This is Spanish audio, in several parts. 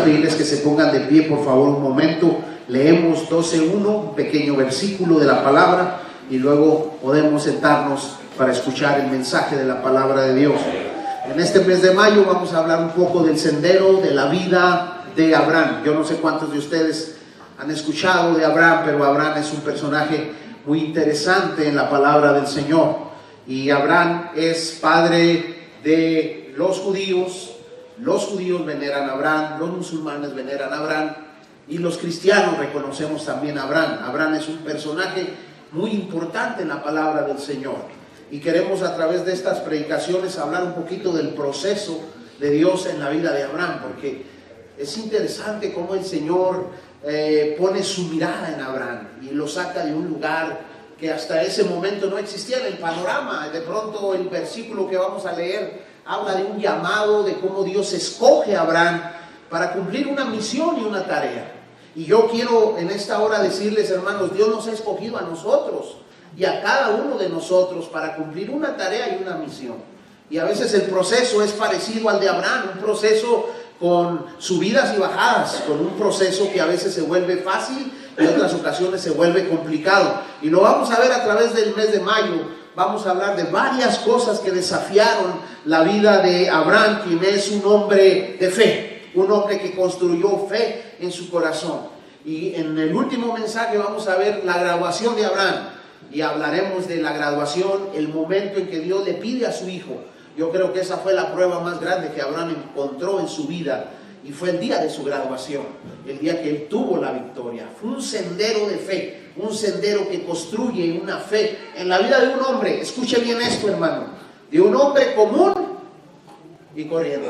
Quisiera pedirles que se pongan de pie, por favor, un momento. Leemos 12:1, un pequeño versículo de la palabra, y luego podemos sentarnos para escuchar el mensaje de la palabra de Dios. En este mes de mayo vamos a hablar un poco del sendero de la vida de Abraham. Yo no sé cuántos de ustedes han escuchado de Abraham, pero Abraham es un personaje muy interesante en la palabra del Señor. Y Abraham es padre de los judíos. Los judíos veneran a Abraham, los musulmanes veneran a Abraham, y los cristianos reconocemos también a Abraham. Abraham es un personaje muy importante en la palabra del Señor. Y queremos a través de estas predicaciones hablar un poquito del proceso de Dios en la vida de Abraham, porque es interesante cómo el Señor pone su mirada en Abraham y lo saca de un lugar que hasta ese momento no existía en el panorama. De pronto el versículo que vamos a leer habla de un llamado, de cómo Dios escoge a Abraham para cumplir una misión y una tarea. Y yo quiero en esta hora decirles, hermanos, Dios nos ha escogido a nosotros y a cada uno de nosotros para cumplir una tarea y una misión. Y a veces el proceso es parecido al de Abraham, un proceso con subidas y bajadas, con un proceso que a veces se vuelve fácil y en otras ocasiones se vuelve complicado. Y lo vamos a ver a través del mes de mayo. Vamos a hablar de varias cosas que desafiaron la vida de Abraham, quien es un hombre de fe, un hombre que construyó fe en su corazón. Y en el último mensaje vamos a ver la graduación de Abraham, y hablaremos de la graduación, el momento en que Dios le pide a su hijo. Yo creo que esa fue la prueba más grande que Abraham encontró en su vida, y fue el día de su graduación, el día que él tuvo la victoria. Fue un sendero de fe, un sendero que construye una fe en la vida de un hombre. Escuche bien esto, hermano, de un hombre común y corriente.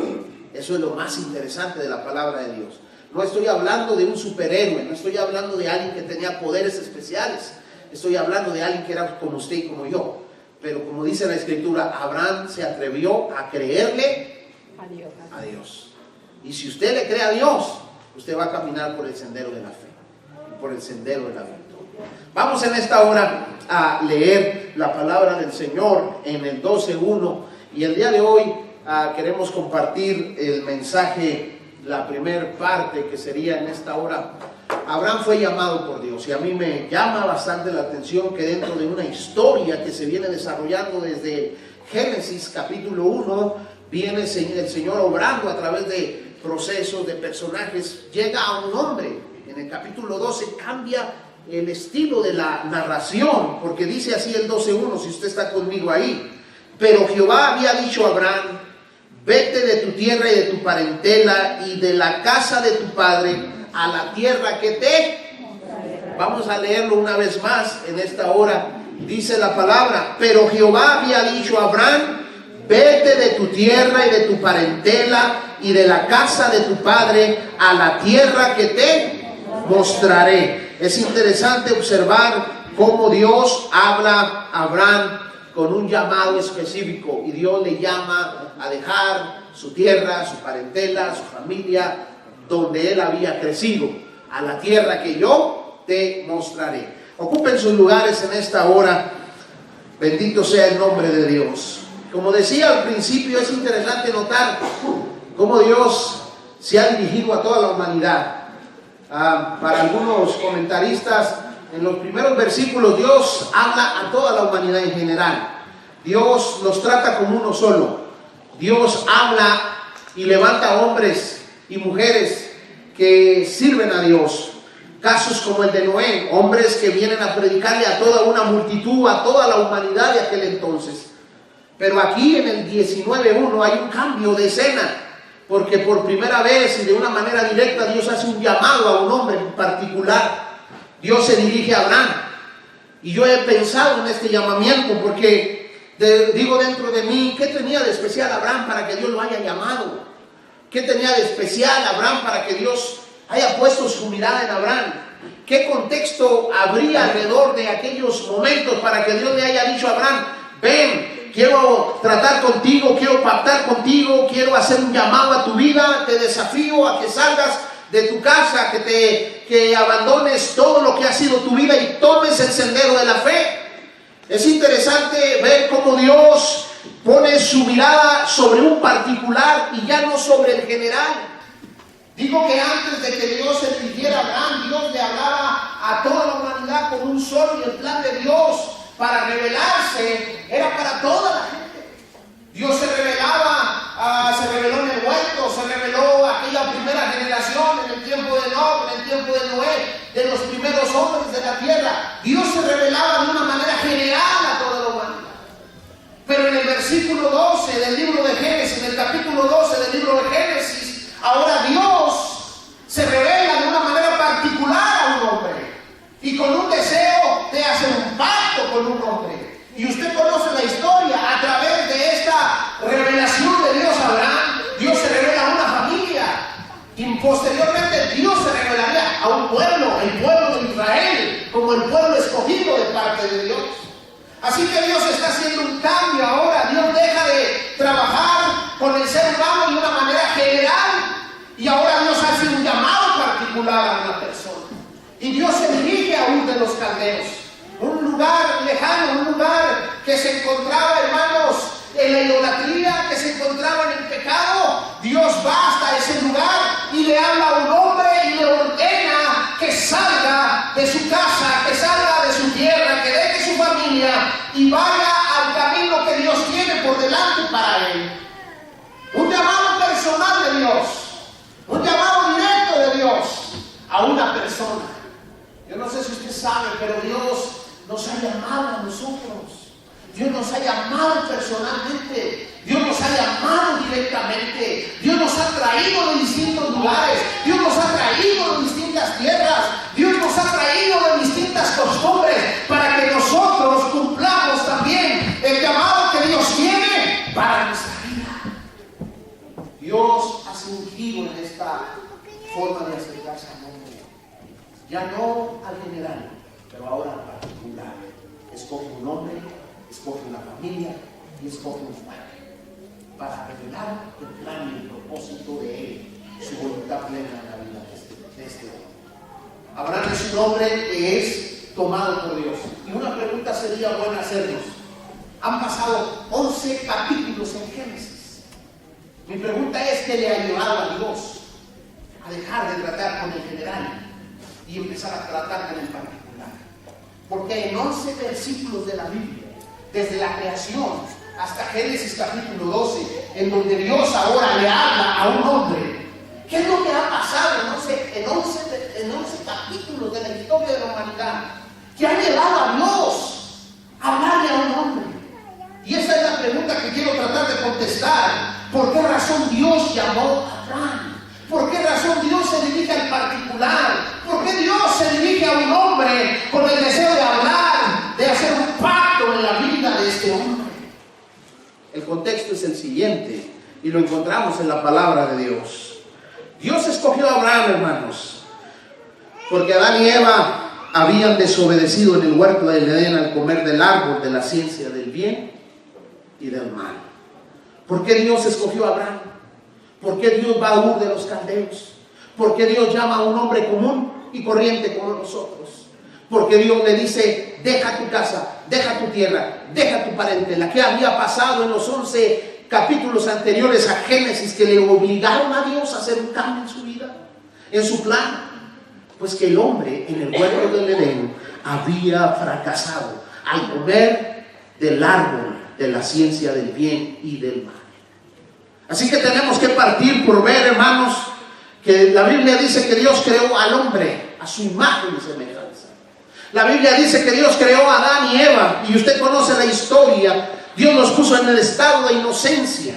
Eso es lo más interesante de la palabra de Dios. No estoy hablando de un superhéroe, no estoy hablando de alguien que tenía poderes especiales, estoy hablando de alguien que era como usted y como yo. Pero como dice la Escritura, Abraham se atrevió a creerle a Dios. Y si usted le cree a Dios, usted va a caminar por el sendero de la fe, por el sendero de la victoria. Vamos en esta hora a leer la palabra del Señor en el 12:1, y el día de hoy queremos compartir el mensaje, la primera parte que sería en esta hora. Abraham fue llamado por Dios, y a mí me llama bastante la atención que dentro de una historia que se viene desarrollando desde Génesis capítulo 1, viene el Señor obrando a través de procesos, de personajes, llega a un hombre. En el capítulo 12 cambia el estilo de la narración, porque dice así el 12:1, si usted está conmigo ahí: pero Jehová había dicho a Abraham, vete de tu tierra y de tu parentela y de la casa de tu padre a la tierra que te... Vamos a leerlo una vez más en esta hora. Dice la palabra: pero Jehová había dicho a Abraham, vete de tu tierra y de tu parentela y de la casa de tu padre a la tierra que te mostraré. Es interesante observar cómo Dios habla a Abraham con un llamado específico, y Dios le llama a dejar su tierra, su parentela, su familia, donde él había crecido, a la tierra que yo te mostraré. Ocupen sus lugares en esta hora. Bendito sea el nombre de Dios. Como decía al principio, es interesante notar cómo Dios se ha dirigido a toda la humanidad. Para algunos comentaristas, en los primeros versículos Dios habla a toda la humanidad en general. Dios los trata como uno solo. Dios habla y levanta hombres y mujeres que sirven a Dios. Casos como el de Noé, hombres que vienen a predicarle a toda una multitud, a toda la humanidad de aquel entonces. Pero aquí en el 19:1 hay un cambio de escena, porque por primera vez y de una manera directa Dios hace un llamado a un hombre en particular. Dios se dirige a Abraham, y yo he pensado en este llamamiento porque digo dentro de mí, ¿qué tenía de especial Abraham para que Dios lo haya llamado? ¿Qué tenía de especial Abraham para que Dios haya puesto su mirada en Abraham? ¿Qué contexto habría alrededor de aquellos momentos para que Dios le haya dicho a Abraham, ven, quiero tratar contigo, quiero pactar contigo, quiero hacer un llamado a tu vida, te desafío a que salgas de tu casa, que abandones todo lo que ha sido tu vida y tomes el sendero de la fe? Es interesante ver cómo Dios pone su mirada sobre un particular y ya no sobre el general. Digo que antes de que Dios se dirigiera a Abraham, Dios le hablaba a toda la humanidad con un solo, y el plan de Dios para revelarse era para toda la gente. Dios se revelaba, se reveló en el huerto, se reveló a aquella primera generación, en el tiempo de Noé, en el tiempo de Noé, de los primeros hombres de la tierra. Dios se revelaba de una manera general a toda la humanidad. Pero en el versículo 12 del libro de Génesis, en el capítulo 12 del libro de Génesis, ahora Dios se revela de una manera particular a un hombre y con un deseo de hacer un pacto con un hombre. Y usted conoce la historia. A través de esta revelación de Dios a Abraham, Dios se revela a una familia, y posteriormente Dios se revelaría a un pueblo, el pueblo de Israel, como el pueblo escogido de parte de Dios. Así que Dios está haciendo un cambio ahora. Dios deja de trabajar con el ser humano de una manera general, y ahora Dios hace un llamado particular a una persona. Y Dios se dirige a Ur de los Caldeos, un lugar lejano, un lugar que se encontraba, hermanos, en la idolatría, que se encontraba en el pecado. Dios va hasta ese lugar y le habla a un hombre y le ordena que salga de su casa, que salga de su tierra, que deje su familia y vaya al camino que Dios tiene por delante para él. Un llamado personal de Dios, un llamado directo de Dios a una persona. Yo no sé si usted sabe, pero Dios nos ha llamado a nosotros. Dios nos ha llamado personalmente. Dios nos ha llamado directamente. Dios nos ha traído de distintos lugares. Dios nos ha traído de distintas tierras. Dios nos ha traído de distintas costumbres para que nosotros cumplamos también el llamado que Dios tiene para nuestra vida. Dios hace un giro en esta forma de acercarse al hombre. Ya no al general, pero ahora al particular. Escoge un hombre, escoge una familia y escoge un padre para revelar el plan y el propósito de él, su voluntad plena en la vida de este hombre. Abraham es un hombre que es tomado por Dios. Y una pregunta sería buena hacernos. Han pasado 11 capítulos en Génesis. Mi pregunta es: ¿qué le ha llevado a Dios a dejar de tratar con el general y empezar a tratar con el particular? Porque en 11 versículos de la Biblia, desde la creación hasta Génesis capítulo 12, en donde Dios ahora le habla a un hombre, ¿qué es lo que ha pasado en 11 capítulos de la historia de la humanidad? ¿Qué ha llevado a Dios a hablarle a un hombre? Y esa es la pregunta que quiero tratar de contestar. ¿Por qué razón Dios llamó a Abraham? ¿Por qué razón Dios se dirige al particular? ¿Por qué Dios se dirige a un hombre con el deseo de hablar, de hacer un pacto en la vida de este hombre? El contexto es el siguiente, y lo encontramos en la palabra de Dios. Dios escogió a Abraham, hermanos, porque Adán y Eva habían desobedecido en el huerto del Edén al comer del árbol de la ciencia del bien y del mal. ¿Por qué Dios escogió a Abraham? ¿Por qué Dios va a Ur de los Caldeos? ¿Por qué Dios llama a un hombre común y corriente como nosotros? ¿Por qué Dios le dice: deja tu casa, deja tu tierra, deja tu parentela? ¿Qué había pasado en los 11 capítulos anteriores a Génesis que le obligaron a Dios a hacer un cambio en su vida, en su plan? Pues que el hombre en el huerto del Edén había fracasado al comer del árbol de la ciencia del bien y del mal. Así que tenemos que partir por ver, hermanos, que la Biblia dice que Dios creó al hombre a su imagen y semejanza. La Biblia dice que Dios creó a Adán y Eva, y usted conoce la historia. Dios los puso en el estado de inocencia,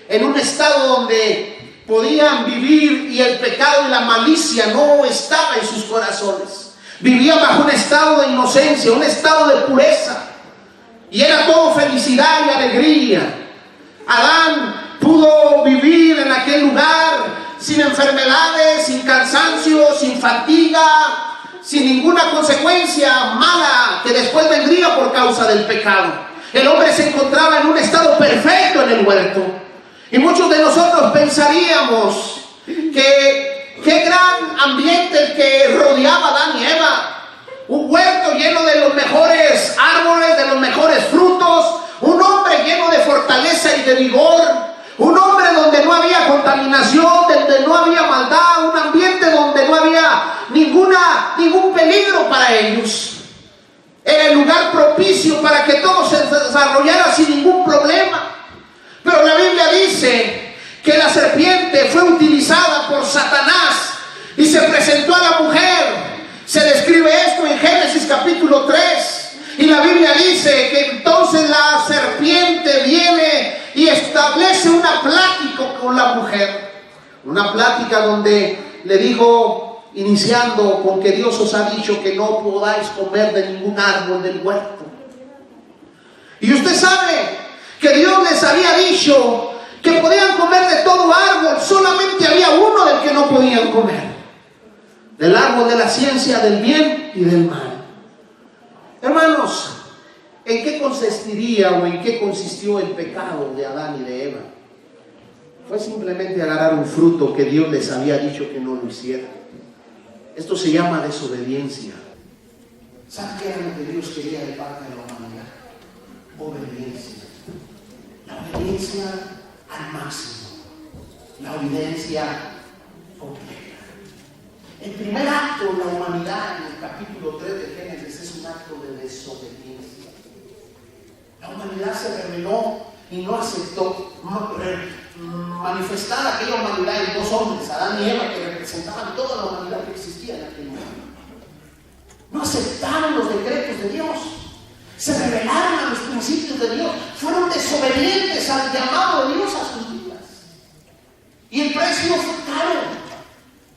en un estado donde podían vivir y el pecado y la malicia no estaba en sus corazones. Vivían bajo un estado de inocencia, un estado de pureza, y era todo felicidad y alegría. Adán pudo vivir en aquel lugar sin enfermedades, sin cansancio, sin fatiga, sin ninguna consecuencia mala que después vendría por causa del pecado. El hombre se encontraba en un estado perfecto en el huerto. Y muchos de nosotros pensaríamos que qué gran ambiente el que rodeaba a Adán y Eva. Un huerto lleno de los mejores árboles, de los mejores frutos. Un hombre lleno de fortaleza y de vigor. Un hombre donde no había contaminación, donde no había maldad. ningún peligro para ellos. Era el lugar propicio para que todo se desarrollara sin ningún problema. Pero la Biblia dice que la serpiente fue utilizada por Satanás y se presentó a la mujer. Se describe esto en Génesis capítulo 3. Y la Biblia dice que entonces la serpiente viene y establece una plática con la mujer. Una plática donde le dijo, iniciando con que Dios os ha dicho que no podáis comer de ningún árbol del huerto. Y usted sabe que Dios les había dicho que podían comer de todo árbol, solamente había uno del que no podían comer: del árbol de la ciencia del bien y del mal. Hermanos, ¿en qué consistiría o en qué consistió el pecado de Adán y de Eva? Fue simplemente agarrar un fruto que Dios les había dicho que no lo hicieran. Esto se llama desobediencia. ¿Saben qué era lo que Dios quería de parte de la humanidad? Obediencia. La obediencia al máximo. La obediencia completa. El primer acto de la humanidad en el capítulo 3 de Génesis es un acto de desobediencia. La humanidad se rebeló y no aceptó manifestar aquella humanidad en dos hombres, Adán y Eva, que representaban toda la humanidad que existía en aquel momento. No aceptaron los decretos de Dios, se rebelaron a los principios de Dios, fueron desobedientes al llamado de Dios a sus vidas. Y el precio fue caro,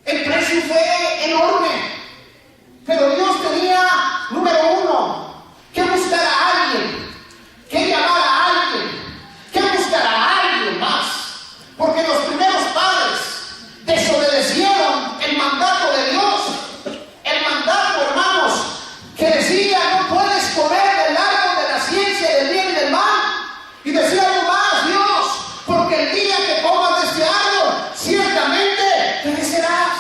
el precio fue enorme. Pero Dios tenía, número uno, que buscar a alguien, que llamar a alguien, que buscar a alguien más. Porque los primeros padres desobedecieron el mandato de Dios. El mandato, hermanos, que decía: no puedes comer del árbol de la ciencia del bien y del mal. Y decía algo más, Dios: porque el día que comas de este árbol, ciertamente perecerás.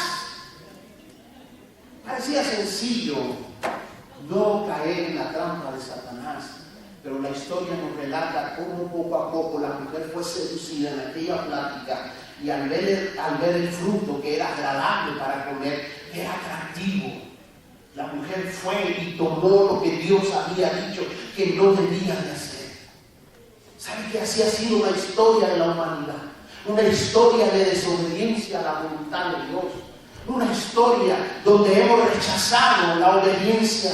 Parecía sencillo no caer en la trampa de Satanás, pero la historia nos relata cómo poco a poco la mujer fue seducida en aquella plática, y al ver el fruto que era agradable para comer, que era atractivo, la mujer fue y tomó lo que Dios había dicho que no debía de hacer. ¿Sabe que así ha sido la historia de la humanidad? Una historia de desobediencia a la voluntad de Dios. Una historia donde hemos rechazado la obediencia.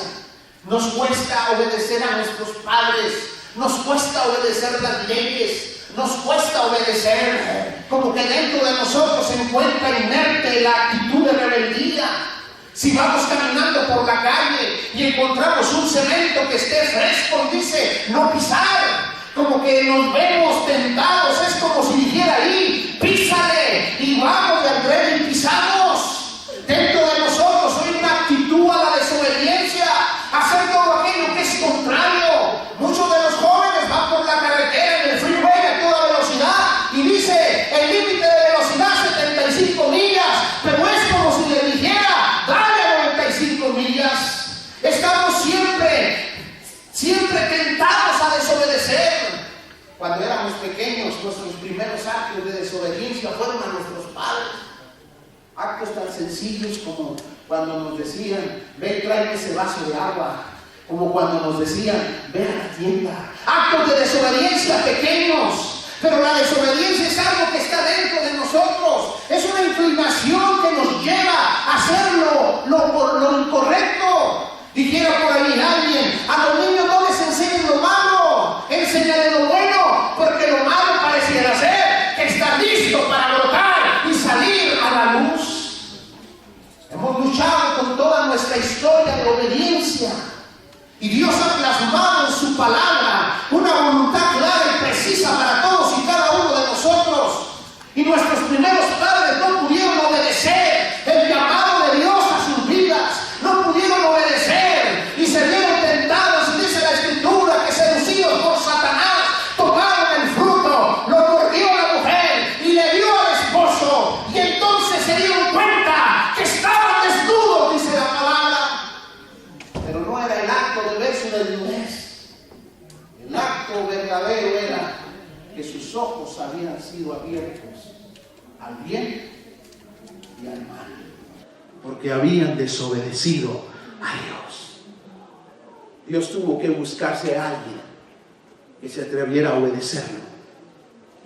Nos cuesta obedecer a nuestros padres, nos cuesta obedecer las leyes, nos cuesta obedecer. Como que dentro de nosotros se encuentra inerte la actitud de rebeldía. Si vamos caminando por la calle y encontramos un cemento que esté fresco, dice no pisar. Como que nos vemos tentados, es como si dijera ahí, písale, y vamos de adrede y pisamos. Dentro de nosotros hay una actitud a la desobediencia, a hacer todo aquello que es contrario. Muchos de los jóvenes van por la carretera en el freeway a toda velocidad y dice el límite de velocidad 75 millas, pero es como si le dijera dale a 95 millas. Estamos siempre tentados a desobedecer. Cuando éramos pequeños, nuestros primeros actos de desobediencia fueron a nuestros padres. Actos tan sencillos como cuando nos decían, ve y tráeme ese vaso de agua. Como cuando nos decían, ve a la tienda. Actos de desobediencia pequeños. Pero la desobediencia es algo que está dentro de nosotros. Es una inclinación que nos lleva a hacer lo incorrecto. Dijera por ahí alguien, a los niños no les enseñen lo malo, enséñales lo bueno, porque lo malo pareciera ser que está listo para brotar y salir a la luz. Hemos luchado con toda nuestra historia de obediencia y Dios ha plasmado en su palabra una voluntad clara y precisa para todos y cada uno de nosotros. Y nuestros primeros padres no pudieron obedecer el llamado de Dios a sus vidas, no pudieron obedecer y se vieron tentados, y dice la Escritura que seducidos por Satanás tomaron el fruto, lo mordió la mujer y le dio al esposo, y entonces se dieron cuenta que estaban desnudos, dice la palabra. Pero no era el acto de ver su desnudez, el acto verdadero era que sus ojos habían sido abiertos al bien y al mal. porque habían desobedecido a Dios. Dios tuvo que buscarse a alguien que se atreviera a obedecerlo.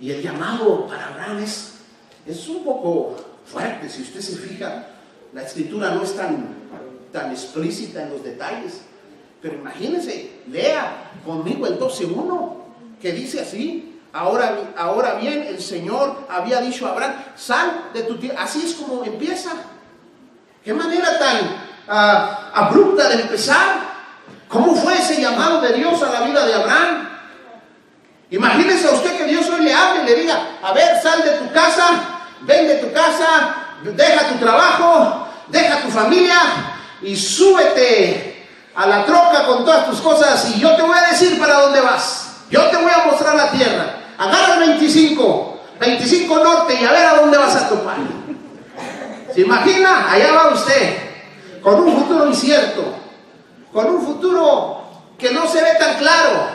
Y el llamado para Abraham es un poco fuerte. Si usted se fija, la escritura no es tan explícita en los detalles. Pero imagínense, lea conmigo el 12:1, que dice así: ahora bien, el Señor había dicho a Abraham, sal de tu tierra. Así es como empieza. Qué manera tan abrupta de empezar. ¿Cómo fue ese llamado de Dios a la vida de Abraham? Imagínese a usted que Dios hoy le hable y le diga: a ver, sal de tu casa, ven de tu casa, deja tu trabajo, deja tu familia y súbete a la troca con todas tus cosas y yo te voy a decir para dónde vas. Yo te voy a mostrar la tierra. Agarra el 25 norte y a ver a dónde vas a topar. ¿Se imagina? Allá va usted, con un futuro incierto, con un futuro que no se ve tan claro,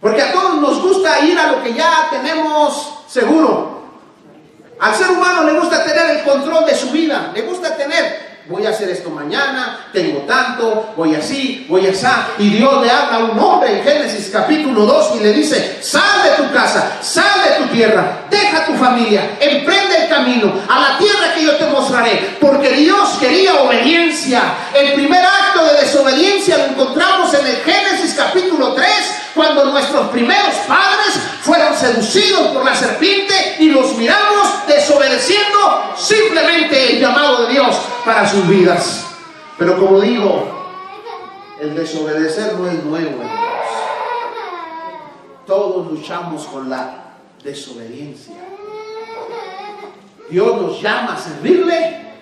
porque a todos nos gusta ir a lo que ya tenemos seguro. Al ser humano le gusta tener el control de su vida, le gusta tener: voy a hacer esto mañana, tengo tanto, voy así, voy asá. Y Dios le habla a un hombre en Génesis capítulo 2 y le dice: sal de tu casa, sal de tu tierra, deja tu familia, emprende el camino a la tierra que yo te mostraré. Porque Dios quería obediencia. El primer acto de desobediencia lo encontramos en el Génesis capítulo 3, cuando nuestros primeros padres fueron seducidos por la serpiente y los miramos desobedeciendo simplemente el llamado de Dios para sus vidas. Pero como digo, el desobedecer no es nuevo en Dios. Todos luchamos con la desobediencia. Dios nos llama a servirle,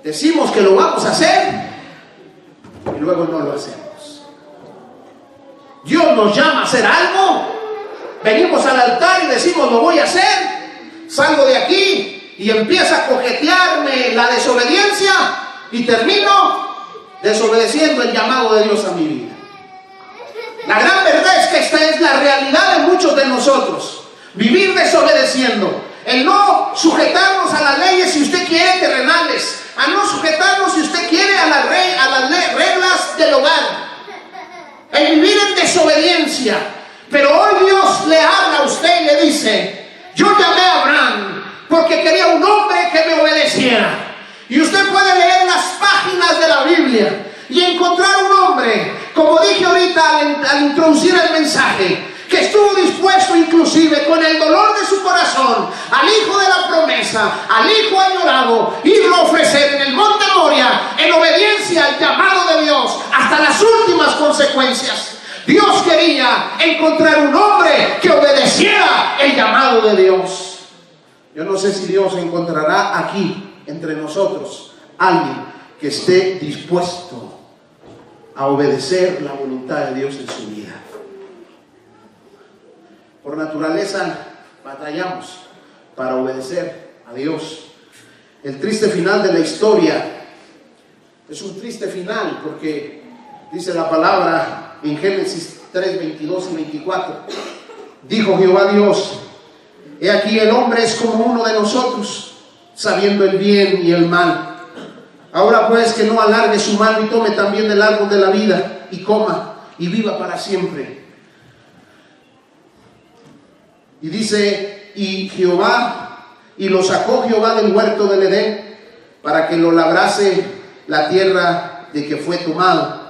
decimos que lo vamos a hacer y luego no lo hacemos. Dios nos llama a hacer algo, venimos al altar y decimos: lo voy a hacer, salgo de aquí y empieza a coquetearme la desobediencia y termino desobedeciendo el llamado de Dios a mi vida. La gran verdad es que esta es la realidad de muchos de nosotros: vivir desobedeciendo, el no sujetarnos a las leyes, si usted quiere, terrenales, a no sujetarnos, si usted quiere, a las reglas del hogar, el vivir en desobediencia. Pero hoy Dios le habla a usted y le dice: yo llamé a Abraham porque quería un hombre que me obedeciera. Y usted puede leer las páginas de la Biblia y encontrar un hombre, como dije ahorita al introducir el mensaje, que estuvo dispuesto inclusive con el dolor de su corazón al hijo de la promesa, al hijo añorado, irlo a ofrecer en el monte Moria en obediencia al llamado de Dios hasta las últimas consecuencias. Dios quería encontrar un hombre que obedeciera el llamado de Dios. Yo no sé si Dios encontrará aquí entre nosotros alguien que esté dispuesto a obedecer la voluntad de Dios en su vida. Por naturaleza batallamos para obedecer a Dios. El triste final de la historia es un triste final, porque dice la palabra en Génesis 3, 22 y 24: dijo Jehová Dios: he aquí el hombre es como uno de nosotros, sabiendo el bien y el mal. Ahora pues, que no alargue su mano y tome también del árbol de la vida y coma y viva para siempre. Y dice: y lo sacó Jehová del huerto del Edén para que lo labrase la tierra de que fue tomado.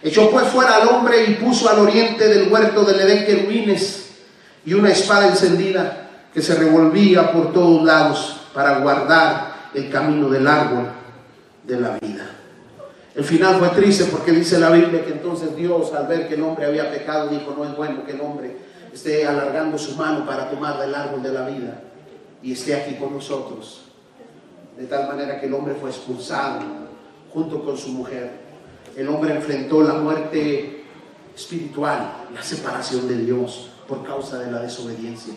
Echó pues fuera al hombre y puso al oriente del huerto del Edén querubines y una espada encendida que se revolvía por todos lados para guardar el camino del árbol de la vida. El final fue triste, porque dice la Biblia que entonces Dios, al ver que el hombre había pecado, dijo: no es bueno que el hombre esté alargando su mano para tomar del árbol de la vida y esté aquí con nosotros. De tal manera que el hombre fue expulsado junto con su mujer. El hombre enfrentó la muerte espiritual, la separación de Dios por causa de la desobediencia.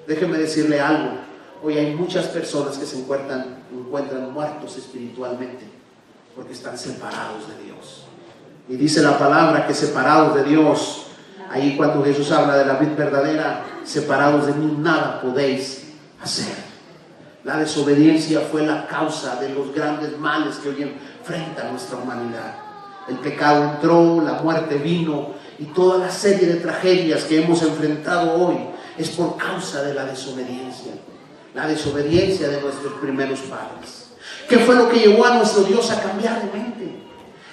Déjeme decirle algo: hoy hay muchas personas que se encuentran muertos espiritualmente porque están separados de Dios. Y dice la palabra que separados de Dios, ahí cuando Jesús habla de la vid verdadera, separados de mí nada podéis hacer. La desobediencia fue la causa de los grandes males que hoy enfrenta nuestra humanidad. El pecado entró, la muerte vino y toda la serie de tragedias que hemos enfrentado hoy es por causa de la desobediencia. La desobediencia de nuestros primeros padres. ¿Qué fue lo que llevó a nuestro Dios a cambiar de mente?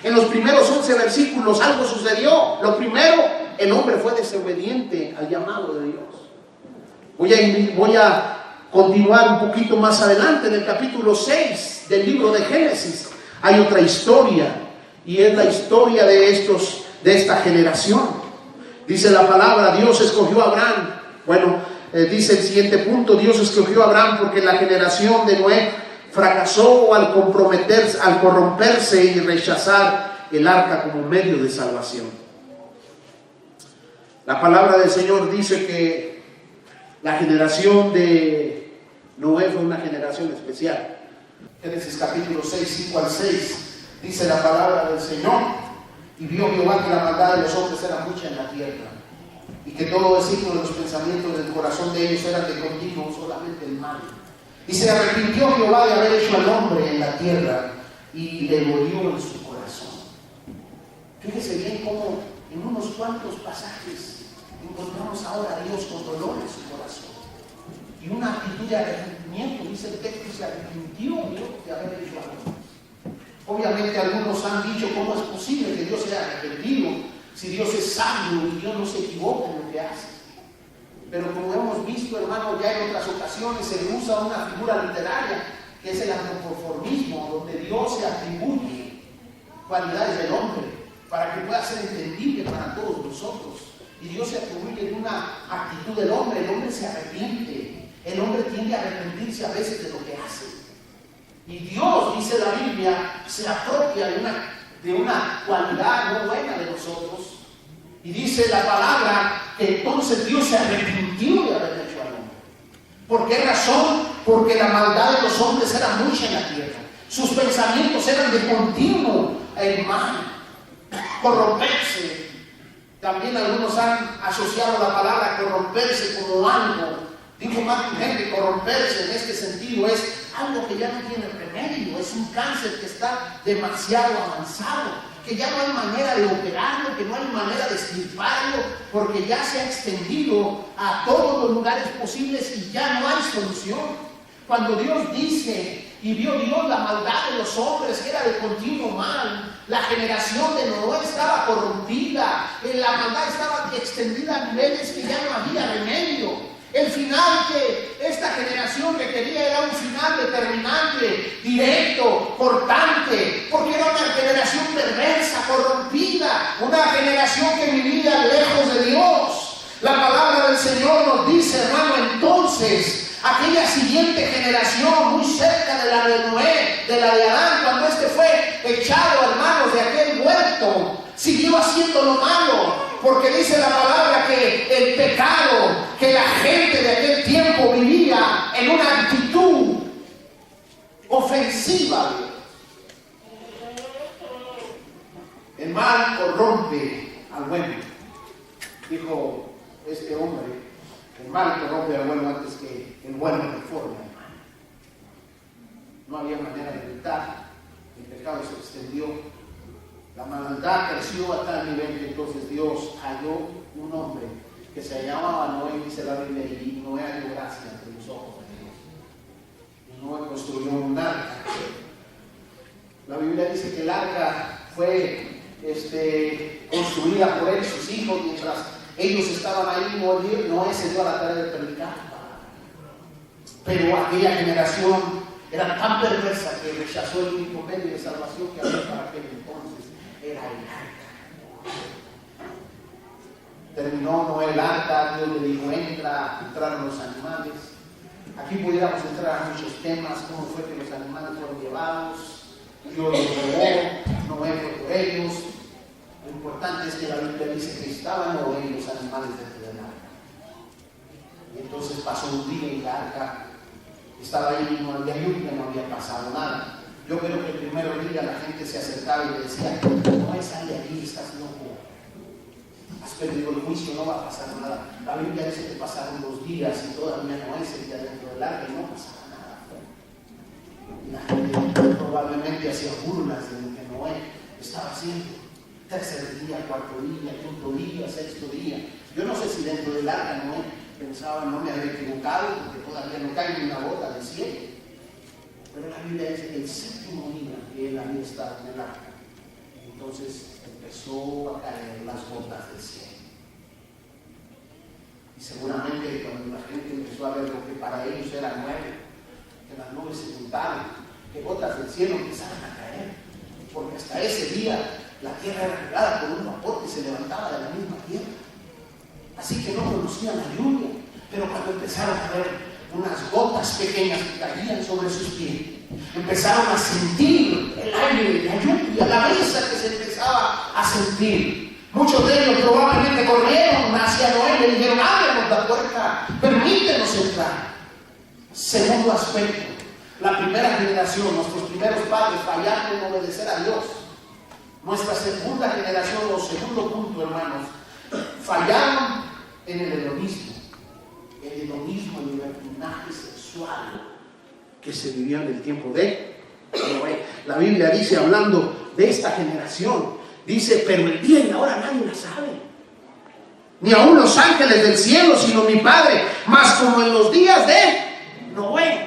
En los primeros 11 versículos algo sucedió. Lo primero, el hombre fue desobediente al llamado de Dios. Voy a continuar un poquito más adelante en el capítulo 6 del libro de Génesis. Hay otra historia y es la historia de esta generación. Dice la palabra, Dios escogió a Abraham. Dice el siguiente punto, Dios escogió a Abraham porque la generación de Noé fracasó al corromperse y rechazar el arca como medio de salvación. La palabra del Señor dice que la generación de Noé fue una generación especial. Génesis capítulo 6, 5 al 6, dice la palabra del Señor: y vio Jehová que la maldad de los hombres era mucha en la tierra, y que todo designio de los pensamientos del corazón de ellos eran de continuo solamente el mal. Y se arrepintió Jehová de haber hecho al hombre en la tierra, y le dolió en su corazón. Fíjese bien cómo en unos cuantos pasajes encontramos ahora a Dios con dolor en su corazón y una actitud de arrepentimiento. Dice el texto, se arrepintió Dios de haber hecho al hombre. Obviamente algunos han dicho, ¿cómo es posible que Dios sea arrepentido si Dios es sabio y Dios no se equivoca en lo que hace? Pero como hemos visto, hermano, ya en otras ocasiones se usa una figura literaria que es el antropoformismo, donde Dios se atribuye cualidades del hombre para que pueda ser entendible para todos nosotros. Y Dios se atribuye una actitud del hombre. El hombre se arrepiente, el hombre tiende a arrepentirse a veces de lo que hace. Y Dios, dice la Biblia, se apropia de una cualidad no buena de nosotros. Y dice la palabra que entonces Dios se arrepintió de haber hecho al hombre. ¿Por qué razón? Porque la maldad de los hombres era mucha en la tierra. Sus pensamientos eran de continuo el mal, corromperse. También algunos han asociado la palabra corromperse como algo. Dijo Martin Henry, corromperse en este sentido es algo que ya no tiene remedio, es un cáncer que está demasiado avanzado, que ya no hay manera de operarlo, que no hay manera de extirparlo, porque ya se ha extendido a todos los lugares posibles y ya no hay solución. Cuando Dios dice, y vio Dios la maldad de los hombres, que era de continuo mal, la generación de Noé estaba corrompida, la maldad estaba extendida a niveles que ya no había remedio. El final que esta generación que quería era un final determinante, directo, cortante, porque era una generación perversa, corrompida, una generación que vivía lejos de Dios. La palabra del Señor nos dice, hermano, entonces aquella siguiente generación, muy cerca de la de Noé, de la de Adán, cuando este fue echado, hermanos, de aquel huerto, siguió haciendo lo malo. Porque dice la palabra que el pecado, que la gente de aquel tiempo vivía en una actitud ofensiva. El mal corrompe al bueno. Dijo este hombre, el mal corrompe al bueno antes que el bueno reforme al mal. No había manera de evitar, el pecado se extendió. La maldad creció a tal nivel que entonces Dios halló un hombre que se llamaba Noé, dice la Biblia, y Noé halló gracia ante los ojos de Dios. Y Noé construyó un arca. La Biblia dice que el arca fue construida por él, sus hijos, mientras ellos estaban ahí, Noé se dio a la tarea de predicar. Pero aquella generación era tan perversa que rechazó el único medio de salvación que había para aquel entonces. Era el arca. Terminó Noé el arca, Dios le dijo, entraron los animales. Aquí pudiéramos entrar a muchos temas, cómo fue que los animales fueron llevados, Dios los llevó, Noé fue por ellos. Lo importante es que la Biblia dice que estaban Noé y los animales dentro del arca. Y entonces pasó un día y la arca estaba ahí y no había lluvia, no había pasado nada. Yo creo que el primer día la gente se acercaba y le decía, no sal de aquí, estás loco. Has perdido el juicio, no va a pasar nada. La Biblia dice que pasaron 2 días y todavía no seguía dentro del arca y no pasaba nada. La gente probablemente hacía burlas de lo que Noé estaba haciendo. Tercer día, cuarto día, quinto día, sexto día. Yo no sé si dentro del arca Noé pensaba, no me había equivocado, porque todavía no cae ni una gota del cielo. Pero la Biblia dice que el séptimo día que él había estado en el arca, entonces empezó a caer las gotas del cielo. Y seguramente cuando la gente empezó a ver lo que para ellos era nuevo, que las nubes se juntaban, que gotas del cielo empezaron a caer, porque hasta ese día la tierra era regada por un vapor que se levantaba de la misma tierra. Así que no conocían la lluvia, pero cuando empezaron a ver unas gotas pequeñas que caían sobre sus pies, empezaron a sentir el aire, la lluvia, la brisa que se empezaba a sentir. Muchos de ellos probablemente corrieron hacia Noé y le dijeron, ábrenos la puerta, permítenos entrar. Segundo aspecto, la primera generación, nuestros primeros padres fallaron en obedecer a Dios. Nuestra segunda generación, o segundo punto, hermanos, fallaron en el hedonismo. El hedonismo, el libertinaje sexual que se vivió en el tiempo de Noé. La Biblia dice, hablando de esta generación, dice, pero el día y la hora nadie la sabe, ni aun los ángeles del cielo, sino mi Padre, mas como en los días de Noé.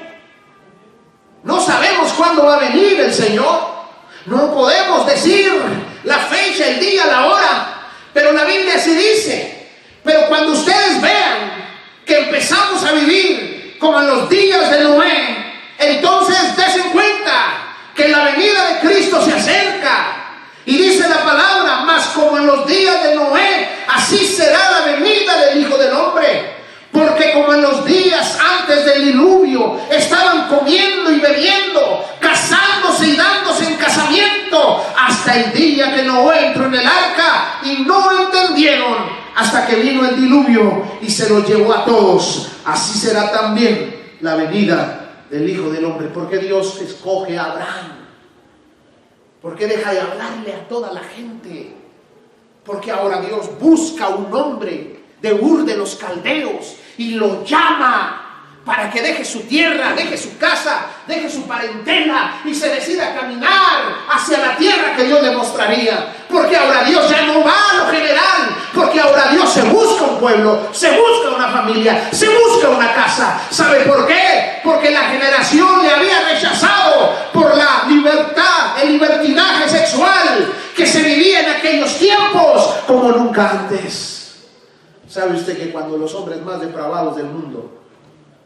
No sabemos cuándo va a venir el Señor. No podemos decir la fecha, el día, la hora, pero la Biblia sí dice. Pero cuando ustedes vean que empezamos a vivir como en los días de Noé, entonces desen cuenta que la venida de Cristo se acerca. Y dice la palabra, mas como en los días de Noé, así será la venida del Hijo del Hombre. Porque como en los días antes del diluvio estaban comiendo y bebiendo, casándose y dándose en casamiento, hasta el día que Noé entró en el arca y no entendieron, hasta que vino el diluvio y se los llevó a todos. Así será también la venida del Hijo del Hombre. Porque Dios escoge a Abraham. Porque deja de hablarle a toda la gente. Porque ahora Dios busca un hombre de Ur de los Caldeos y lo llama para que deje su tierra, deje su casa, deje su parentela y se decida a caminar hacia la tierra que Dios le mostraría. Porque ahora Dios ya no va a lo general, porque ahora Dios se busca un pueblo, se busca una familia, se busca una casa. ¿Sabe por qué? Porque la generación le había rechazado por la libertad, el libertinaje sexual que se vivía en aquellos tiempos como nunca antes. ¿Sabe usted que cuando los hombres más depravados del mundo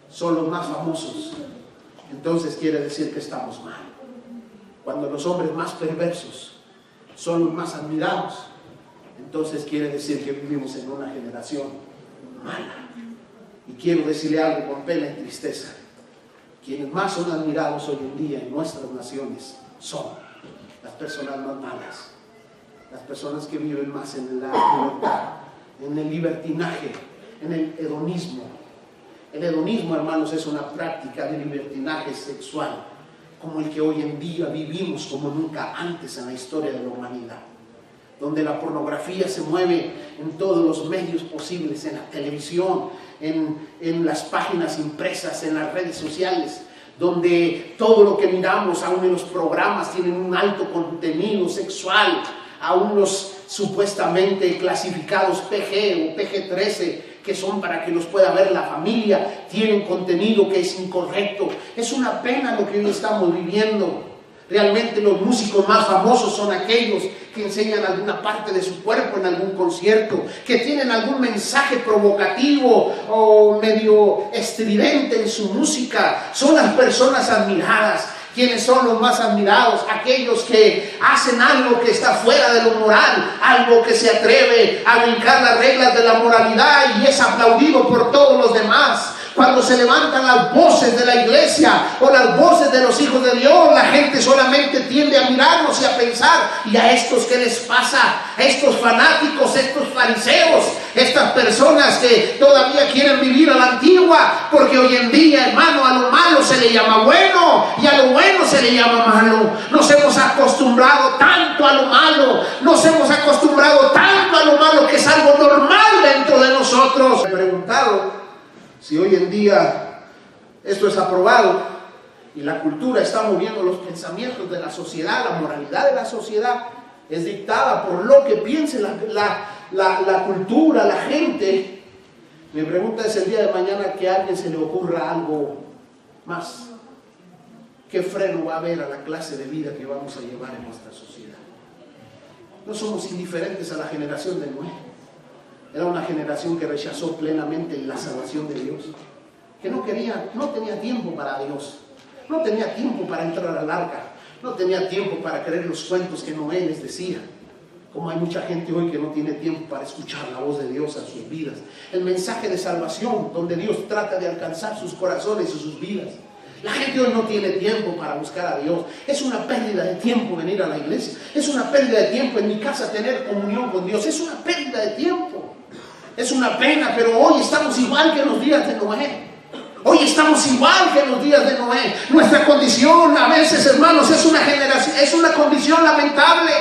son los más famosos, entonces quiere decir que estamos mal? Cuando los hombres más perversos son los más admirados, entonces quiere decir que vivimos en una generación mala. Y quiero decirle algo con pena y tristeza: quienes más son admirados hoy en día en nuestras naciones son las personas más malas, las personas que viven más en la libertad, en el libertinaje, en el hedonismo. El hedonismo, hermanos, es una práctica de libertinaje sexual como el que hoy en día vivimos como nunca antes en la historia de la humanidad, donde la pornografía se mueve en todos los medios posibles, en la televisión, en las páginas impresas, en las redes sociales, donde todo lo que miramos, aún en los programas, tienen un alto contenido sexual, aún los supuestamente clasificados PG o PG-13, que son para que los pueda ver la familia, tienen contenido que es incorrecto. Es una pena lo que hoy estamos viviendo. Realmente los músicos más famosos son aquellos que enseñan alguna parte de su cuerpo en algún concierto, que tienen algún mensaje provocativo o medio estridente en su música. Son las personas admiradas. ¿Quiénes son los más admirados? Aquellos que hacen algo que está fuera de lo moral, algo que se atreve a brincar las reglas de la moralidad y es aplaudido por todos los demás. Cuando se levantan las voces de la iglesia o las voces de los hijos de Dios, la gente solamente tiende a mirarlos y a pensar: ¿y a estos qué les pasa? A estos fanáticos, estos fariseos, estas personas que todavía quieren vivir a la antigua, porque hoy en día, hermano, a lo malo se le llama bueno y a lo bueno se le llama malo. Nos hemos acostumbrado tanto a lo malo, nos hemos acostumbrado tanto a lo malo que es algo normal dentro de nosotros. Me he preguntado si hoy en día esto es aprobado y la cultura está moviendo los pensamientos de la sociedad. La moralidad de la sociedad es dictada por lo que piense la cultura, la gente. Mi pregunta es el día de mañana que a alguien se le ocurra algo más. ¿Qué freno va a haber a la clase de vida que vamos a llevar en nuestra sociedad? No somos indiferentes a la generación de Noé. Era una generación que rechazó plenamente la salvación de Dios, que no tenía tiempo para Dios, no tenía tiempo para entrar al arca, no tenía tiempo para creer los cuentos que Noé les decía. Como hay mucha gente hoy que no tiene tiempo para escuchar la voz de Dios a sus vidas, el mensaje de salvación donde Dios trata de alcanzar sus corazones y sus vidas. La gente hoy no tiene tiempo para buscar a Dios. Es una pérdida de tiempo venir a la iglesia. Es una pérdida de tiempo en mi casa tener comunión con Dios. Es una pérdida de tiempo. Es una pena, pero hoy estamos igual que en los días de Noé. Hoy estamos igual que en los días de Noé. Nuestra condición a veces, hermanos, es una condición lamentable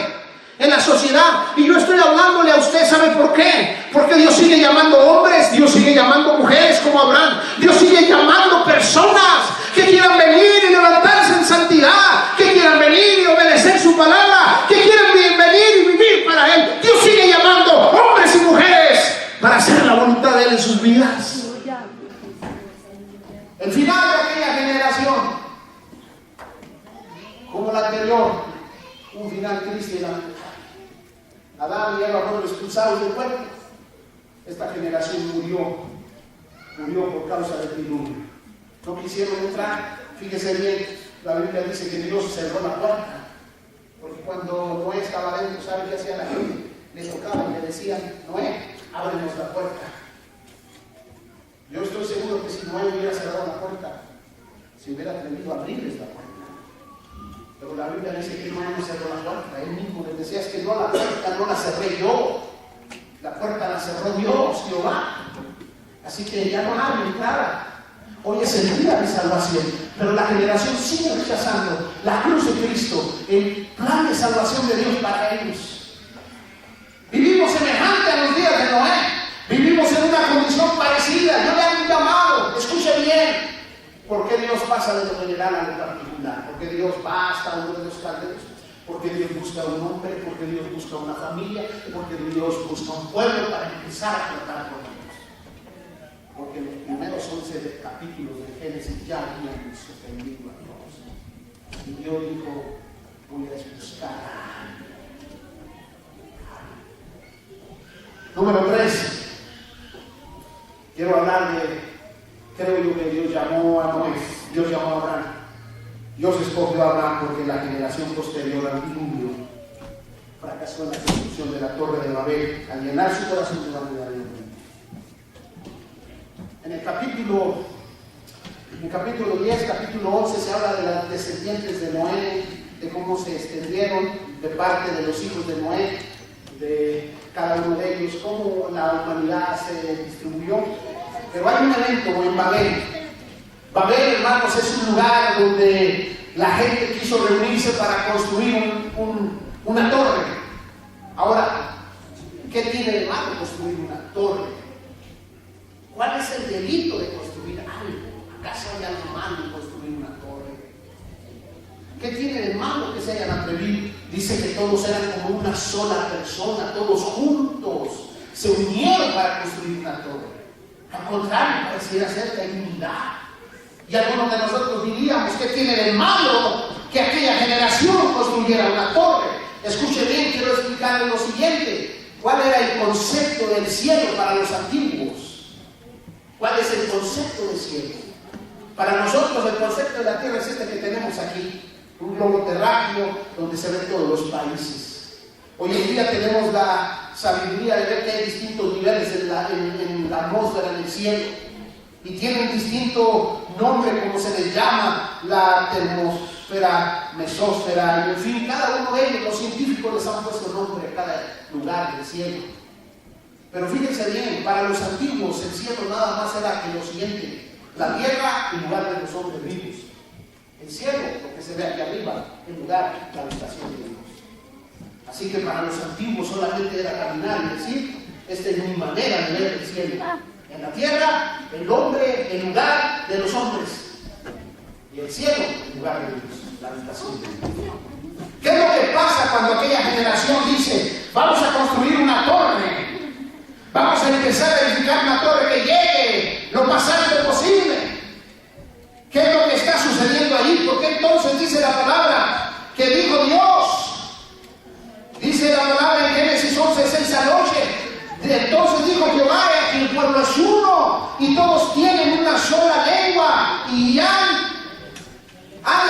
en la sociedad. Y yo estoy hablándole a usted, ¿sabe por qué? Porque Dios sigue llamando hombres, Dios sigue llamando mujeres como Abraham, Dios sigue llamando personas que quieran venir y levantarse en santidad, que quieran venir y obedecer su palabra, que quieran venir y vivir para Él. Dios sigue llamando hombres y mujeres para hacer la voluntad de Él en sus vidas. El final de aquella generación, como la anterior, un final triste y lamentable. Adán y Eva fueron expulsados del huerto. Esta generación murió por causa del diluvio. No quisieron entrar. Fíjese bien, la Biblia dice que Dios cerró la puerta, porque cuando Noé estaba adentro, ¿sabe qué hacía la gente? Le tocaban y le decían: Noé, ábrenos la puerta. Yo estoy seguro que si Noé hubiera cerrado la puerta, se hubiera atrevido a abrirles la puerta. Pero la Biblia dice que Noé no cerró la puerta. Él mismo les decía: es que no, la puerta no la cerré yo, la puerta la cerró Dios, Jehová. Así que ya no hay entrada. Hoy es el día de salvación, pero la generación sigue rechazando la cruz de Cristo, el plan de salvación de Dios para ellos. Vivimos semejante a los días de Noé. Vivimos en una condición parecida. Yo le hago un llamado, escuche bien. ¿Por qué Dios pasa de lo general a lo particular? ¿Por qué Dios va hasta uno de los caldeos? ¿Por qué Dios busca un hombre? ¿Por qué Dios busca una familia? ¿Por qué Dios busca un pueblo para empezar a tratar con ellos? Porque los primeros 11 capítulos de Génesis ya habían suspendido a Dios. Y Dios dijo: voy a buscar. Número 3. Quiero hablar creo yo que Dios llamó a Noé, Dios llamó a Abraham. Dios escogió a Abraham porque la generación posterior al diluvio fracasó en la construcción de la Torre de Babel al llenar su corazón de vanidad. En el capítulo 10, capítulo 11, se habla de las descendientes de Noé, de cómo se extendieron de parte de los hijos de Noé, de cada uno de ellos, cómo la humanidad se distribuyó. Pero hay un evento en Babel. Babel, hermanos, es un lugar donde la gente quiso reunirse para construir una torre. Ahora, ¿qué tiene de malo construir una torre? ¿Cuál es el delito de construir algo? ¿Acaso hay algo malo en construir una torre? ¿Qué tiene de malo que se hayan atrevido? Dice que todos eran como una sola persona, todos juntos se unieron para construir una torre. Al contrario, pareciera ser que hay unidad. Y algunos de nosotros diríamos: ¿qué tiene de malo que aquella generación construyera una torre? Escuche bien, quiero explicarle lo siguiente. ¿Cuál era el concepto del cielo para los antiguos? ¿Cuál es el concepto del cielo? Para nosotros el concepto de la tierra es este que tenemos aquí, un globo terráqueo donde se ven todos los países. Hoy en día tenemos la sabiduría de ver que hay distintos niveles en la atmósfera, en el cielo, y tienen distinto nombre, como se les llama, la termosfera, mesósfera, y en fin, cada uno de ellos, los científicos les han puesto nombre a cada lugar del cielo. Pero fíjense bien, para los antiguos el cielo nada más era que lo siguiente: la tierra, el lugar de los hombres vivos; el cielo, lo que se ve aquí arriba, el lugar, la habitación de Dios. Así que para los antiguos solamente era caminar y decir: esta es mi manera de ver el cielo. En la tierra, el hombre, el lugar de los hombres. Y el cielo, el lugar de Dios, la habitación de Dios. ¿Qué es lo que pasa cuando aquella generación dice, vamos a construir una torre? Vamos a empezar a edificar una torre que llegue lo más alto posible. ¿Qué es lo que está sucediendo ahí? Porque entonces dice la palabra que dijo Dios. Dice la palabra en Génesis 11, 6 al 8. Entonces dijo Jehová que el pueblo es uno y todos tienen una sola lengua y han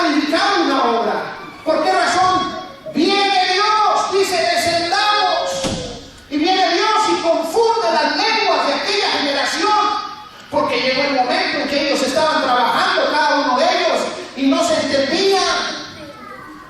edificado una obra. ¿Por qué razón? Viene Dios, dice, descendamos. Y viene Dios y confunde las lenguas de aquella generación. Porque llegó el momento en que ellos estaban trabajando, cada uno de ellos, y no se entendían.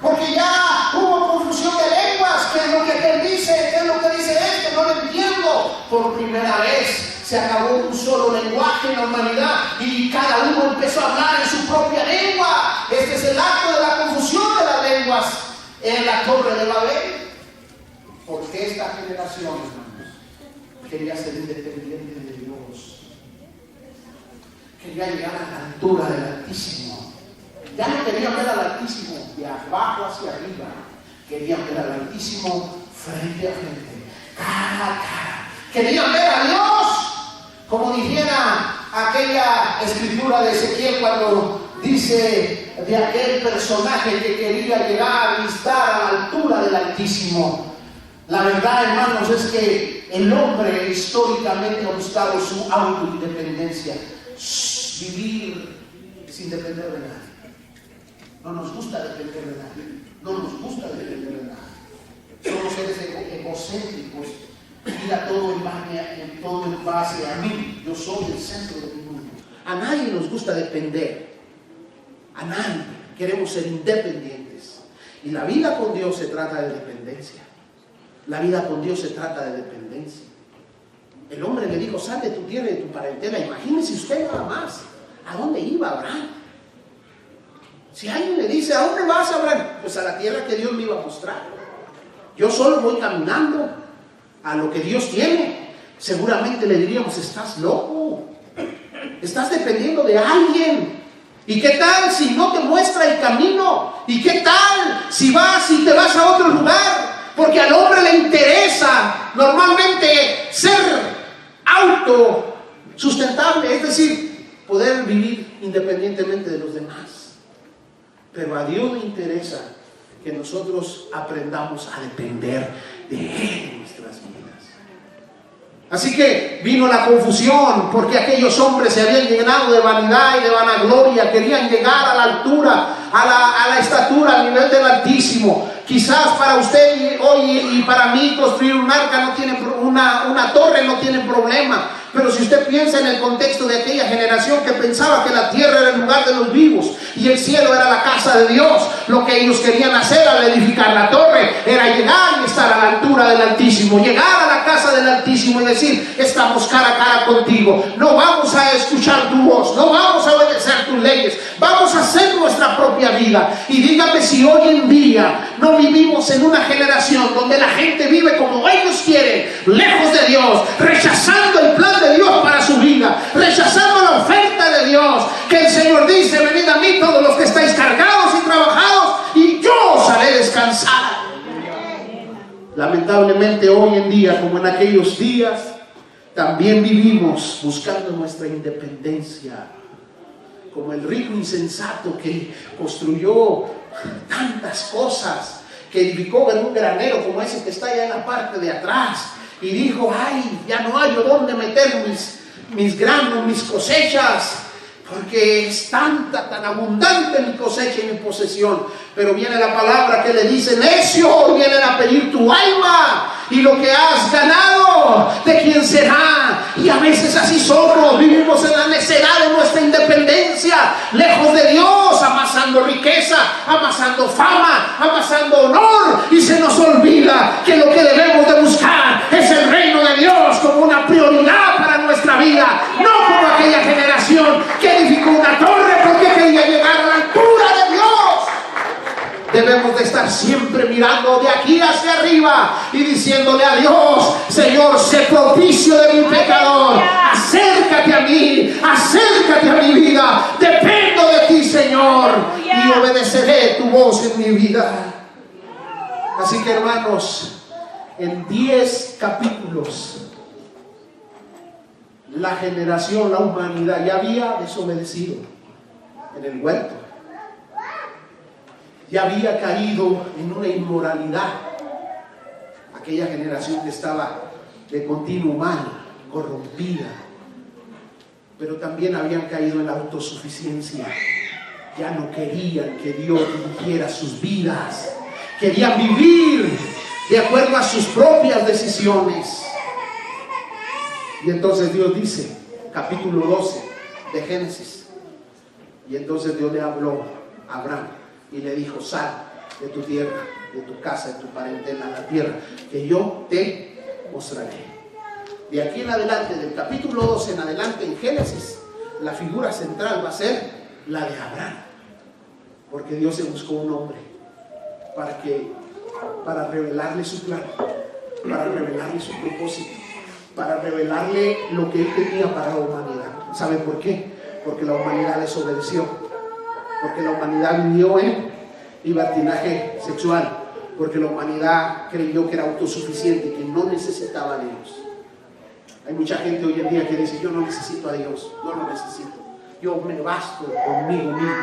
Porque ya hubo confusión de lenguas. ¿Qué es lo que aquel dice? ¿Qué es lo que dice este? No lo entiendo. Por primera vez se acabó un solo lenguaje en la humanidad y cada uno empezó a hablar en su propia lengua. Este es el acto de la confusión de las lenguas en la Torre de Babel. Porque esta generación, hermanos, quería ser independiente de Dios. Quería llegar a la altura del Altísimo. Ya no querían ver al Altísimo de abajo hacia arriba. Querían ver al Altísimo frente a frente, cara a cara. Querían ver a Dios, como dijera aquella escritura de Ezequiel cuando dice de aquel personaje que quería llegar y estar a la altura del Altísimo. La verdad, hermanos, es que el hombre históricamente ha buscado su autoindependencia, vivir sin depender de nadie. No nos gusta depender de nadie. No nos gusta depender de nadie. Somos seres egocéntricos. Mira todo en base a mí. Yo soy el centro de mi mundo. A nadie nos gusta depender. A nadie. Queremos ser independientes. Y la vida con Dios se trata de dependencia. La vida con Dios se trata de dependencia. El hombre le dijo, sal de tu tierra y de tu parentela. Imagínese usted nada más. ¿A dónde iba Abraham? Si alguien le dice, ¿a dónde vas, Abraham? Pues a la tierra que Dios me iba a mostrar. Yo solo voy caminando a lo que Dios tiene. Seguramente le diríamos, estás loco. Estás dependiendo de alguien. ¿Y qué tal si no te muestra el camino? ¿Y qué tal si te vas a otro lugar? Porque al hombre le interesa normalmente ser autosustentable, es decir, poder vivir independientemente de los demás. Pero a Dios le interesa que nosotros aprendamos a depender de Él en nuestras vidas. Así que vino la confusión, porque aquellos hombres se habían llenado de vanidad y de vanagloria, querían llegar a la altura, a la estatura, al nivel del Altísimo. Quizás para usted hoy y para mí construir un arca no tiene una torre no tiene problema. Pero si usted piensa en el contexto de aquella generación que pensaba que la tierra era el lugar de los vivos y el cielo era la casa de Dios, lo que ellos querían hacer al edificar la torre era llegar y estar a la altura del Altísimo, llegar a la casa del Altísimo y decir, estamos cara a cara contigo, no vamos a escuchar tu voz, no vamos a obedecer tus leyes, vamos a hacer nuestra propia vida. Y dígame si hoy en día no vivimos en una generación donde la gente vive como ellos quieren, lejos de Dios, rechazando el plan de Dios para su vida, rechazando la oferta de Dios, que el Señor dice, venid a mí todos los que estáis cargados y trabajados y yo os haré descansar. Lamentablemente hoy en día, como en aquellos días, también vivimos buscando nuestra independencia, como el rico insensato que construyó tantas cosas, que edificó en un granero como ese que está allá en la parte de atrás, y dijo, ay, ya no hay dónde meter mis granos, mis cosechas, porque es tan abundante mi cosecha y mi posesión. Pero viene la palabra que le dice, necio, vienen a pedir tu alma y lo que has ganado, ¿de quién será? Y a veces así somos, vivimos en la necedad de nuestra independencia, lejos de Dios, amasando riqueza, amasando fama, amasando honor, y se nos olvida que lo que debemos de buscar es el reino de Dios como una prioridad para nuestra vida, no como aquella generación que edificó una torre porque quería llegar a la altura de Dios. Debemos de estar siempre mirando de aquí hacia arriba y diciéndole a Dios, Señor, sé propicio de mi pecador, acércate acércate a mí, acércate a mi vida. Dependo de ti, Señor, y obedeceré tu voz en mi vida. Así que, hermanos, en 10 capítulos, la generación, la humanidad ya había desobedecido en el huerto, ya había caído en una inmoralidad. Aquella generación que estaba de continuo mal, corrompida, pero también habían caído en la autosuficiencia. Ya no querían que Dios dirigiera sus vidas, querían vivir de acuerdo a sus propias decisiones. Y entonces Dios dice, capítulo 12 de Génesis, y entonces Dios le habló a Abraham y le dijo: sal de tu tierra, de tu casa, de tu parentela, a la tierra que yo te mostraré. De aquí en adelante, del capítulo 12 en adelante en Génesis, la figura central va a ser la de Abraham, porque Dios se buscó un hombre para revelarle su plan, para revelarle su propósito, para revelarle lo que él tenía para la humanidad. ¿Sabe por qué? Porque la humanidad desobedeció, porque la humanidad vivió en libertinaje sexual, porque la humanidad creyó que era autosuficiente y que no necesitaba a Dios. Hay mucha gente hoy en día que dice: yo no necesito a Dios, yo no necesito, yo me basto conmigo mismo,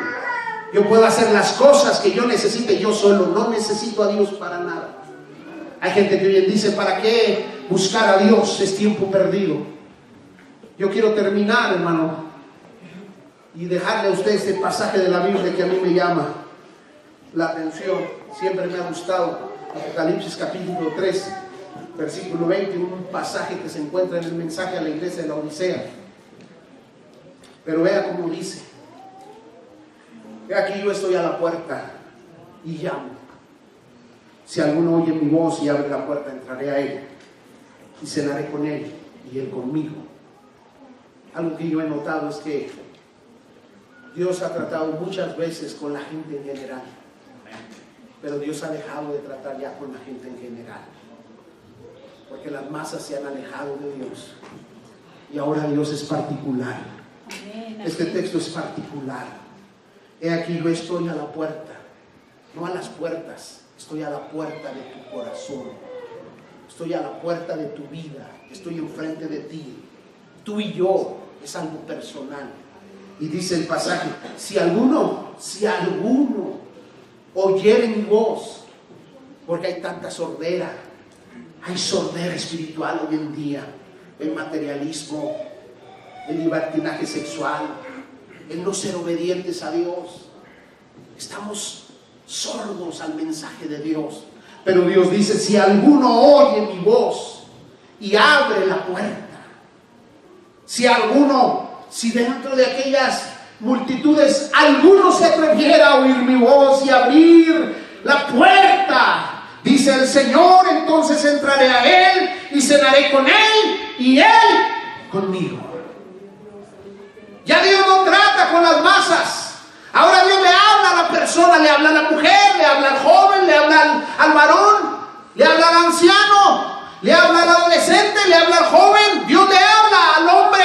yo puedo hacer las cosas que yo necesite yo solo, no necesito a Dios para nada. Hay gente que hoy en día dice: ¿para qué buscar a Dios? Es tiempo perdido. Yo quiero terminar, hermano, y dejarle a usted este pasaje de la Biblia que a mí me llama la atención, siempre me ha gustado. Apocalipsis capítulo 3, versículo 20, un pasaje que se encuentra en el mensaje a la iglesia de la Odisea. Pero vea cómo dice: he aquí, yo estoy a la puerta y llamo. Si alguno oye mi voz y abre la puerta, entraré a él y cenaré con él y él conmigo. Algo que yo he notado es que Dios ha tratado muchas veces con la gente en general, pero Dios ha dejado de tratar ya con la gente en general, porque las masas se han alejado de Dios y ahora Dios es particular. Este texto es particular. He aquí, yo estoy a la puerta, no a las puertas, estoy a la puerta de tu corazón, estoy a la puerta de tu vida, estoy enfrente de ti, tú y yo, es algo personal. Y dice el pasaje: si alguno oyere mi voz, porque hay tanta sordera, hay sordera espiritual hoy en día, el materialismo, el libertinaje sexual, el no ser obedientes a Dios. Estamos sordos al mensaje de Dios. Pero Dios dice: si alguno oye mi voz y abre la puerta, si dentro de aquellas multitudes alguno se atreviera a oír mi voz y abrir la puerta, dice el Señor, entonces entraré a él y cenaré con él y él conmigo. Ya Dios no trata con las masas. Ahora Dios le habla a la persona, le habla a la mujer, le habla al joven, le habla al varón, le habla al anciano, le habla al adolescente, le habla al joven. Dios le habla al hombre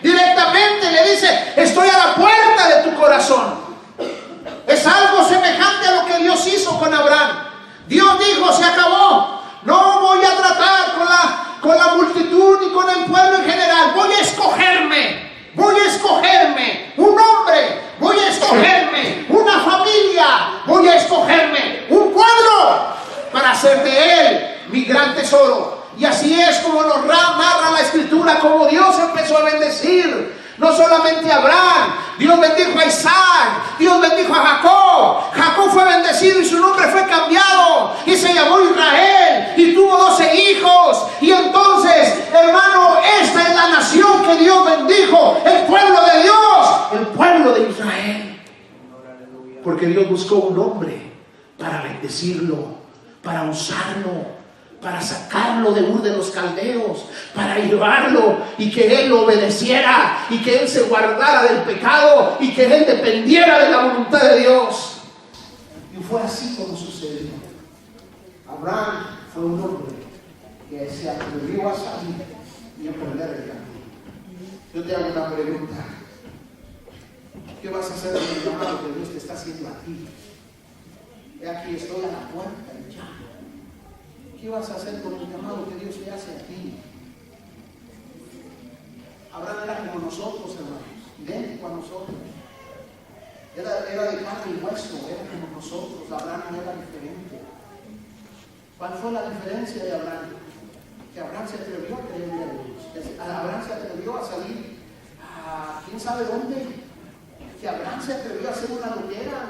directamente, le dice: estoy a la puerta de tu corazón. Es algo semejante a lo que Dios hizo con Abraham. Dios dijo: se acabó, no voy a tratar con la multitud ni con el pueblo en general, voy a escogerme un hombre, voy a escogerme una familia, voy a escogerme un pueblo para hacer de él mi gran tesoro. Y así es como nos narra la Escritura, como Dios empezó a bendecir no solamente a Abraham. Dios bendijo a Isaac, Dios bendijo a Jacob. Jacob fue bendecido y su nombre fue cambiado y se llamó Israel y tuvo 12 hijos. Y entonces, hermano, esta es la nación que Dios bendijo, el pueblo de Dios, el pueblo de Israel. Porque Dios buscó un hombre para bendecirlo, para usarlo, para sacarlo de Ur de los Caldeos, para llevarlo y que él lo obedeciera y que él se guardara del pecado y que él dependiera de la voluntad de Dios. Y fue así como sucedió. Abraham fue un hombre que se atrevió a salir y a perder el camino. Yo te hago una pregunta. ¿Qué vas a hacer con el llamado que Dios te está haciendo a ti? He aquí estoy a la puerta y llamo. ¿Qué vas a hacer con el llamado que Dios te hace a ti? Abraham era como nosotros, hermanos, idéntico a nosotros. Era de carne y hueso, era como nosotros. Abraham no era diferente. ¿Cuál fue la diferencia de Abraham? Que Abraham se atrevió a creerle a Dios. Abraham se atrevió a salir a quién sabe dónde. Que Abraham se atrevió a hacer una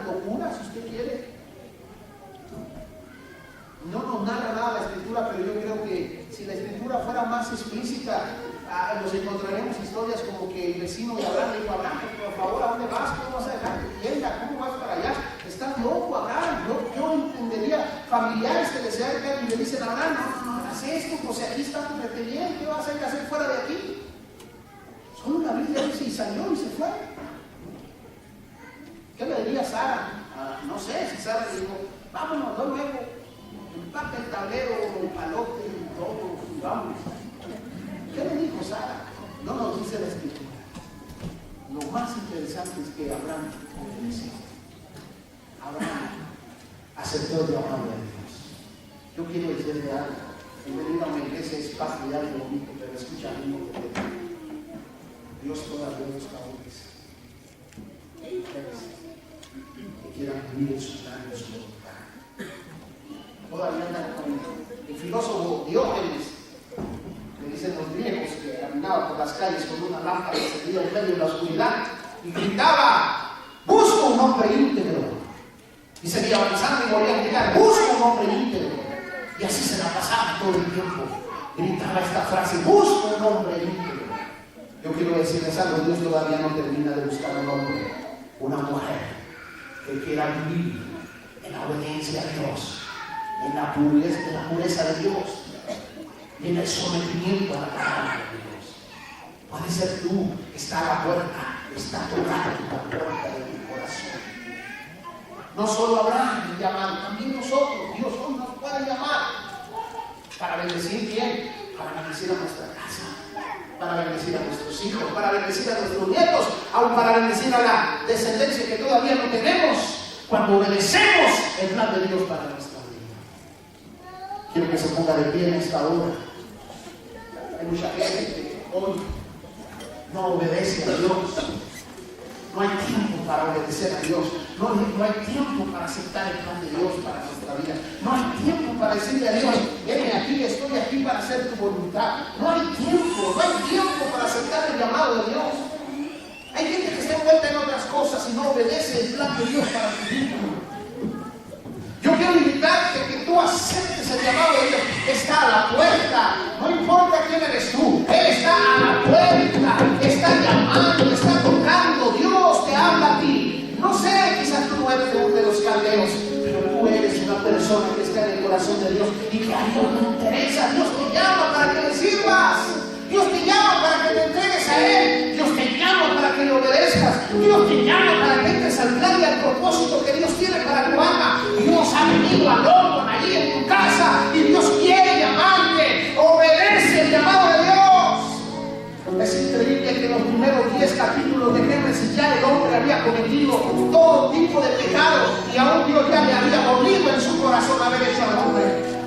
locura, si usted quiere. No nos narra nada la escritura, pero yo creo que si la escritura fuera más explícita, nos encontraremos historias como que el vecino de Abraham le dijo: Abraham, por favor, ¿a dónde vas? ¿Cómo vas a dejar tu tienda? ¿Cómo vas para allá? Estás loco, Abraham. Yo entendería familiares que le se acercan y le dicen: Abraham, no hagas esto, pues aquí está tu bien, ¿qué vas a hacer fuera de aquí? Solo la Biblia dice: y salió y se fue. ¿Qué le diría Sara? No sé si Sara le dijo: vámonos, luego, empaca el tablero, el palote y todo, y vamos. ¿Qué le dijo Sara? No nos dice la escritura. Lo más interesante es que Abraham obedeció. Abraham aceptó el llamado de Dios. Yo quiero decirle algo. El venir a una iglesia es parte de algo bonito, pero escucha algo que te digo. Dios todavía busca hombres que quieran vivir en su plan y en su voluntad. Todavía andan con el filósofo Diógenes. Le dicen los griegos que caminaba por las calles con una lámpara encendida en medio de la oscuridad y gritaba: busco un hombre íntegro. Y seguía avanzando y volvía a gritar: busco un hombre íntegro. Y así se la pasaba todo el tiempo. Gritaba esta frase: busco un hombre íntegro. Yo quiero decirles algo: Dios todavía no termina de buscar un hombre, una mujer que quiera vivir en la obediencia a Dios, en la pureza de Dios, y en el sometimiento a la palabra de Dios. Puede ser tú, está a la puerta, está tocando la puerta de tu corazón. No solo Abraham llamado, también nosotros. Dios hoy nos puede llamar para bendecir bien, para bendecir a nuestra casa, para bendecir a nuestros hijos, para bendecir a nuestros nietos, aún para bendecir a la descendencia que todavía no tenemos, cuando obedecemos el plan de Dios para nuestra vida. Quiero que se ponga de pie en esta hora. Hay mucha gente que hoy no obedece a Dios. No hay tiempo para obedecer a Dios. No hay tiempo para aceptar el plan de Dios para nuestra vida. No hay tiempo para decirle a Dios: ven aquí, estoy aquí para hacer tu voluntad. No hay tiempo para aceptar el llamado de Dios. Hay gente que está envuelta en otras cosas y no obedece el plan de Dios para su vida. Yo quiero invitarte a que tú aceptes el llamado de Dios. Está a la puerta. No importa quién eres tú. Él está a la puerta. Está llamando, está tocando. Dios te habla a ti. No sé, quizás tú no eres uno de los caldeos, pero tú eres una persona que está en el corazón de Dios y que a Dios le interesa. Dios te llama para que le sirvas. Dios te llama para que te entregues a Él. Dios te llama para que le obedezcas. Dios te llama para que entres al plan y al propósito que Dios tiene para tu alma. Dios ha venido a London allí en tu casa y Dios quiere llamarte. Obedece el llamado de Dios. Es increíble que en los primeros 10 capítulos de Génesis ya el hombre había cometido todo tipo de pecados y aún Dios ya le había dolido en su corazón haber hecho al hombre.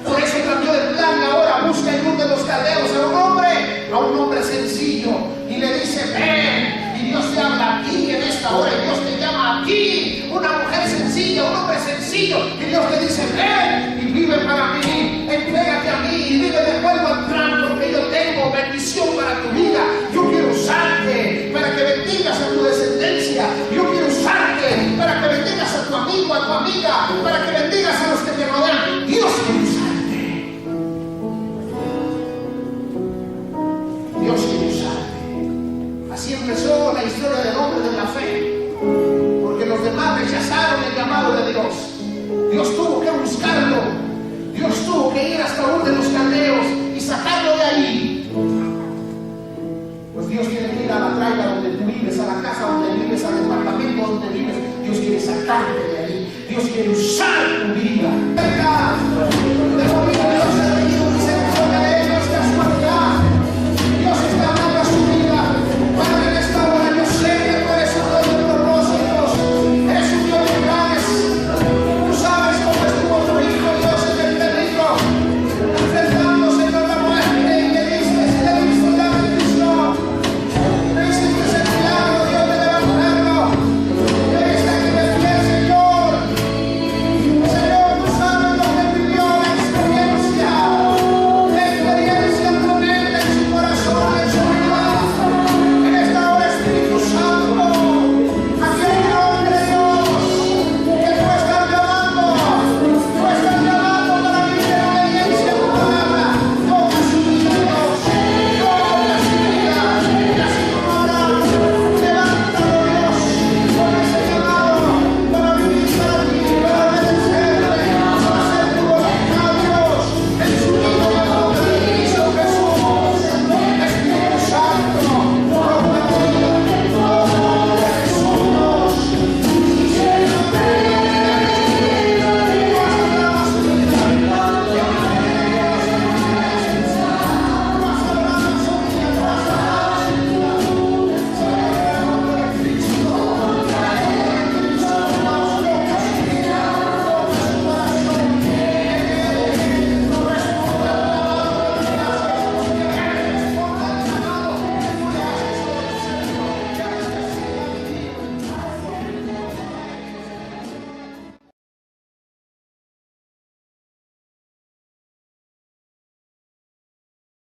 Por eso cambió de plan y ahora busca en uno de los caldeos a un hombre sencillo, y le dice: ven. Y Dios te habla a ti en esta hora, y Dios te llama a ti, una mujer sencilla, un hombre sencillo, y Dios te dice: ven y vive para mí, entrégate a mí y vive de acuerdo al plan, porque yo tengo bendición para tu vida. Yo quiero usarte para que bendigas a tu descendencia. Yo quiero usarte para que bendigas a tu amigo, a tu amiga, para que bendigas a los que te rodean. Dios quiere usarte. Dios quiere usarte. Así empezó la historia del hombre de la fe, porque los demás rechazaron el llamado de Dios. Dios tuvo que buscarlo. Dios tuvo que ir hasta uno de los caldeos y sacarlo de ahí. Pues Dios quiere ir a la traiga donde tú vives, a la casa donde vives, al departamento donde vives. Dios quiere sacarte de ahí. Dios quiere usar tu vida.